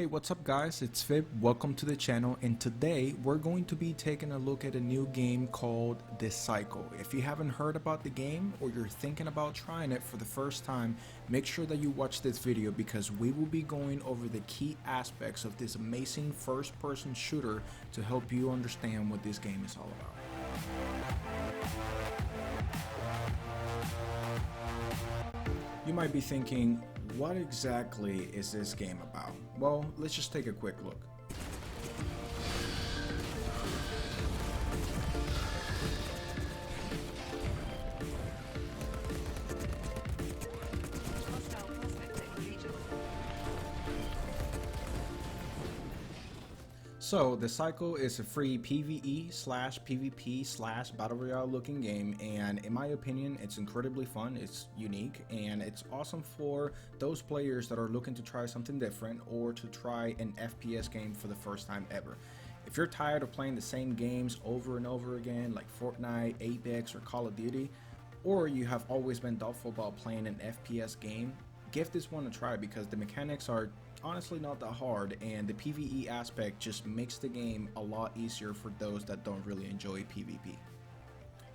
Hey, what's up guys, it's Fib, welcome to the channel, and today we're going to be taking a look at a new game called The Cycle. If you haven't heard about the game or you're thinking about trying it for the first time, make sure that you watch this video because we will be going over the key aspects of this amazing first-person shooter to help you understand what this game is all about. You might be thinking, what exactly is this game about? Well, let's just take a quick look. So, The Cycle is a free PvE/PvP/Battle Royale looking game, and in my opinion, it's incredibly fun, it's unique, and it's awesome for those players that are looking to try something different or to try an FPS game for the first time ever. If you're tired of playing the same games over and over again, like Fortnite, Apex, or Call of Duty, or you have always been doubtful about playing an FPS game, give this one a try because the mechanics are honestly not that hard, and the PvE aspect just makes the game a lot easier for those that don't really enjoy PvP.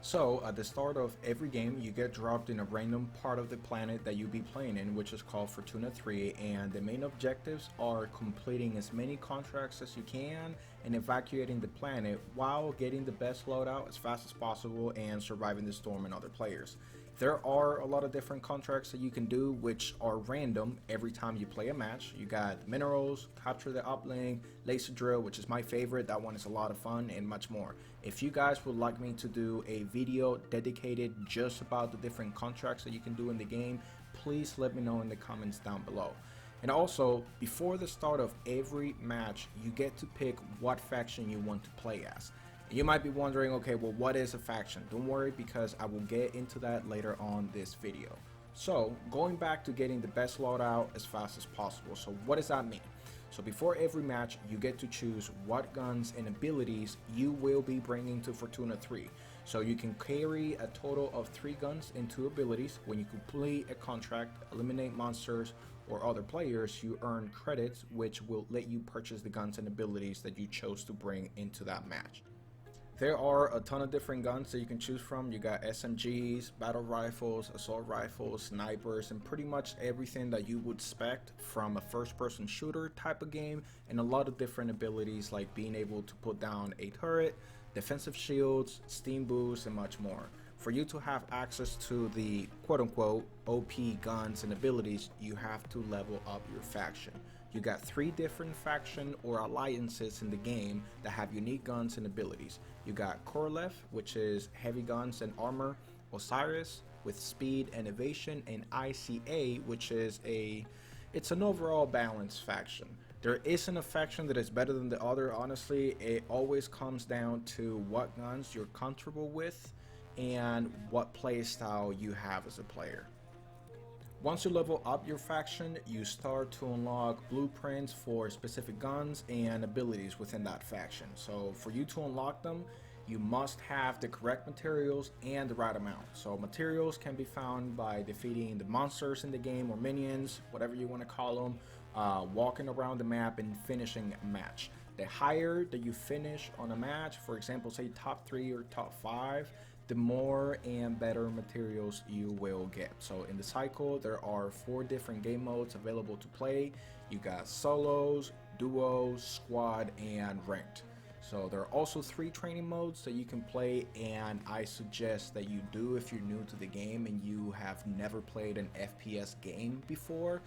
So at the start of every game, you get dropped in a random part of the planet that you'll be playing in, which is called Fortuna 3, and the main objectives are completing as many contracts as you can and evacuating the planet while getting the best loadout as fast as possible and surviving the storm and other players. There are a lot of different contracts that you can do which are random every time you play a match. You got minerals, capture the uplink, laser drill, which is my favorite, that one is a lot of fun, and much more. If you guys would like me to do a video dedicated just about the different contracts that you can do in the game, please let me know in the comments down below. And also, before the start of every match, you get to pick what faction you want to play as. You might be wondering, okay, well, what is a faction? Don't worry, because I will get into that later on this video. So, going back to getting the best loadout as fast as possible. So what does that mean? So before every match, you get to choose what guns and abilities you will be bringing to Fortuna 3. So you can carry a total of 3 guns and 2 abilities. When you complete a contract, eliminate monsters or other players, you earn credits which will let you purchase the guns and abilities that you chose to bring into that match. There are a ton of different guns that you can choose from. You got SMGs, battle rifles, assault rifles, snipers, and pretty much everything that you would expect from a first-person shooter type of game, and a lot of different abilities like being able to put down a turret, defensive shields, steam boosts, and much more. For you to have access to the quote-unquote OP guns and abilities, you have to level up your faction. You got 3 different faction or alliances in the game that have unique guns and abilities. You got Korlev, which is heavy guns and armor, Osiris with speed and evasion, and ICA, which is it's an overall balanced faction. There isn't a faction that is better than the other, honestly. It always comes down to what guns you're comfortable with and what play style you have as a player. Once you level up your faction, you start to unlock blueprints for specific guns and abilities within that faction. So for you to unlock them, you must have the correct materials and the right amount. So materials can be found by defeating the monsters in the game or minions, whatever you want to call them, walking around the map and finishing a match. The higher that you finish on a match, for example, say top 3 or top 5, the more and better materials you will get. So in The Cycle, there are 4 different game modes available to play. You got solos, duos, squad, and ranked. So there are also 3 training modes that you can play, and I suggest that you do if you're new to the game and you have never played an FPS game before.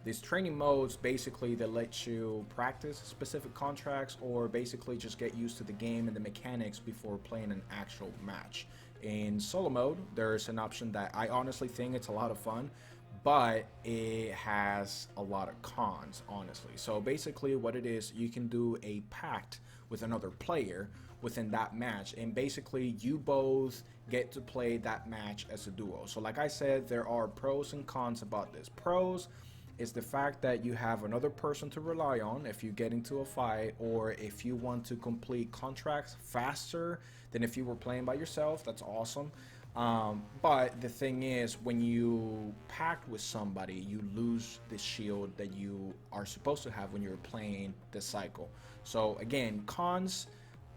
These training modes basically that let you practice specific contracts or basically just get used to the game and the mechanics before playing an actual match. In solo mode, there's an option that I honestly think it's a lot of fun, but it has a lot of cons, honestly. So basically what it is, you can do a pact with another player within that match, and basically you both get to play that match as a duo. So like I said, there are pros and cons about this. Pros is the fact that you have another person to rely on if you get into a fight, or if you want to complete contracts faster than if you were playing by yourself. That's awesome. But the thing is, when you pact with somebody, you lose the shield that you are supposed to have when you're playing the cycle. So again, cons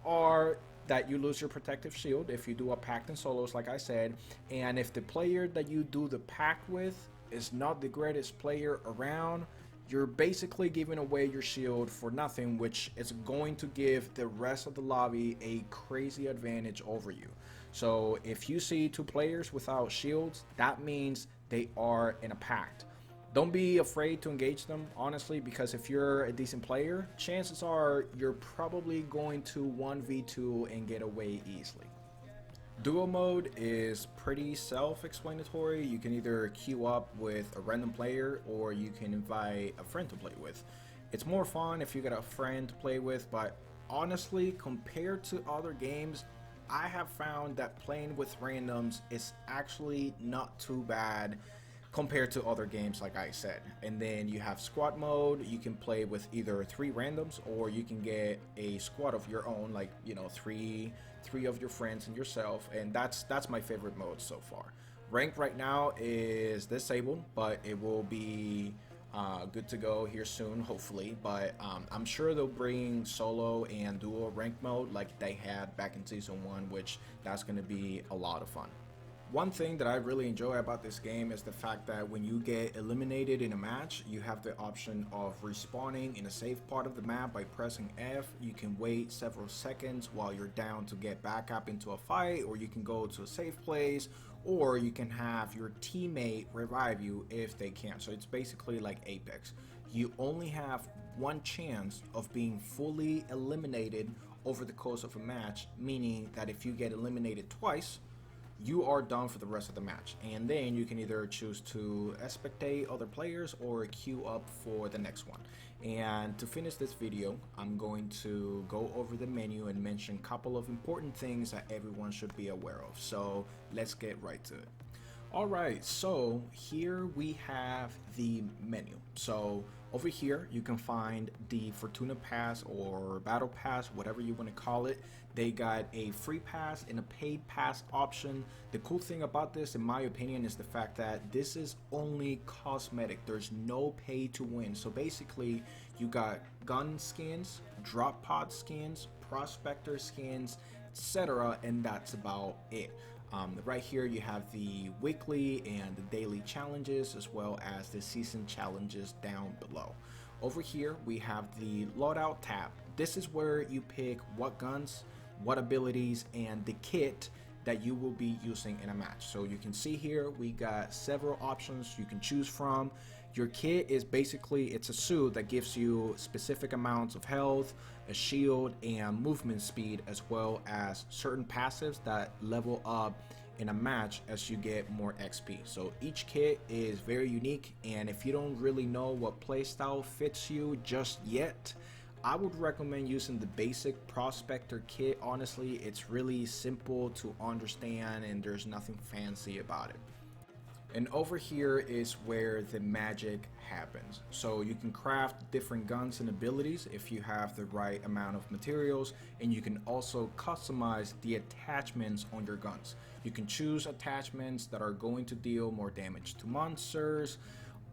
are that you lose your protective shield if you do a pact in solos, like I said, and if the player that you do the pact with is not the greatest player around, you're basically giving away your shield for nothing, which is going to give the rest of the lobby a crazy advantage over you. So if you see two players without shields, that means they are in a pact. Don't be afraid to engage them, honestly, because if you're a decent player, chances are you're probably going to 1v2 and get away easily. Duo mode is pretty self-explanatory. You can either queue up with a random player or you can invite a friend to play with. It's more fun if you get a friend to play with, but honestly, compared to other games, I have found that playing with randoms is actually not too bad compared to other games, like I said. And then you have squad mode. You can play with either 3 randoms or you can get a squad of your own, like, you know, three of your friends and yourself, and that's my favorite mode so far. Rank right now is disabled, but it will be good to go here soon, hopefully. But I'm sure they'll bring solo and duo rank mode like they had back in season 1, which that's going to be a lot of fun. One thing that I really enjoy about this game is the fact that when you get eliminated in a match, you have the option of respawning in a safe part of the map by pressing F. You can wait several seconds while you're down to get back up into a fight, or you can go to a safe place, or you can have your teammate revive you if they can. So it's basically like Apex. You only have one chance of being fully eliminated over the course of a match, meaning that if you get eliminated twice, you are done for the rest of the match, and then you can either choose to spectate other players or queue up for the next one. And to finish this video, I'm going to go over the menu and mention a couple of important things that everyone should be aware of. So let's get right to it. Alright, so here we have the menu. So over here you can find the Fortuna Pass or Battle Pass, whatever you want to call it. They got a free pass and a paid pass option. The cool thing about this, in my opinion, is the fact that this is only cosmetic. There's no pay to win. So basically you got gun skins, drop pod skins, prospector skins, etc., and that's about it. Right here you have the weekly and the daily challenges, as well as the season challenges down below. Over here we have the loadout tab. This is where you pick what guns, what abilities, and the kit that you will be using in a match. So you can see here we got several options you can choose from. Your kit is basically, it's a suit that gives you specific amounts of health, a shield, and movement speed, as well as certain passives that level up in a match as you get more XP. So each kit is very unique, and if you don't really know what playstyle fits you just yet, I would recommend using the basic prospector kit. Honestly, it's really simple to understand and there's nothing fancy about it. And over here is where the magic happens. So you can craft different guns and abilities if you have the right amount of materials, and you can also customize the attachments on your guns. You can choose attachments that are going to deal more damage to monsters.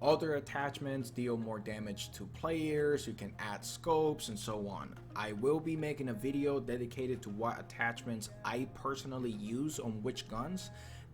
Other attachments deal more damage to players. You can add scopes and so on. I will be making a video dedicated to what attachments I personally use on which guns,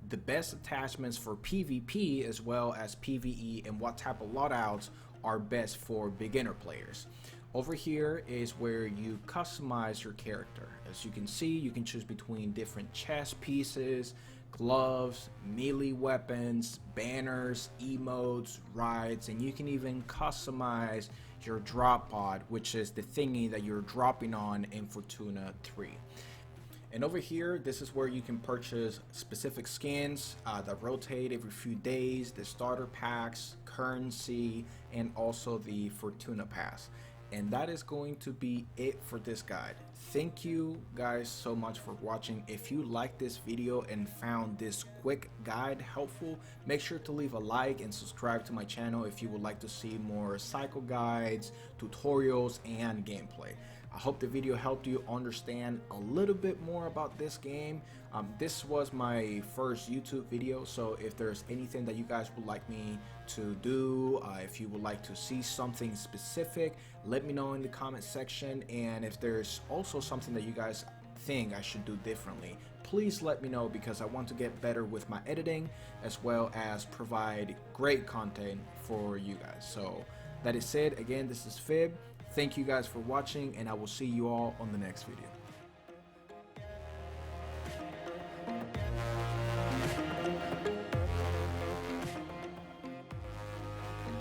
the best attachments for PvP as well as PvE, and what type of loadouts are best for beginner players. Over here is where you customize your character. As you can see, you can choose between different chest pieces, gloves, melee weapons, banners, emotes, rides, and you can even customize your drop pod, which is the thingy that you're dropping on in Fortuna 3. And over here, this is where you can purchase specific skins that rotate every few days, the starter packs, currency, and also the Fortuna Pass. And that is going to be it for this guide. Thank you guys so much for watching. If you liked this video and found this quick guide helpful, make sure to leave a like and subscribe to my channel if you would like to see more cycle guides, tutorials, and gameplay. I hope the video helped you understand a little bit more about this game. This was my first YouTube video, so if there's anything that you guys would like me to do, if you would like to see something specific, let me know in the comment section. And if there's also something that you guys think I should do differently, please let me know, because I want to get better with my editing as well as provide great content for you guys. So that is it. Again, this is Fib. Thank you guys for watching, and I will see you all on the next video.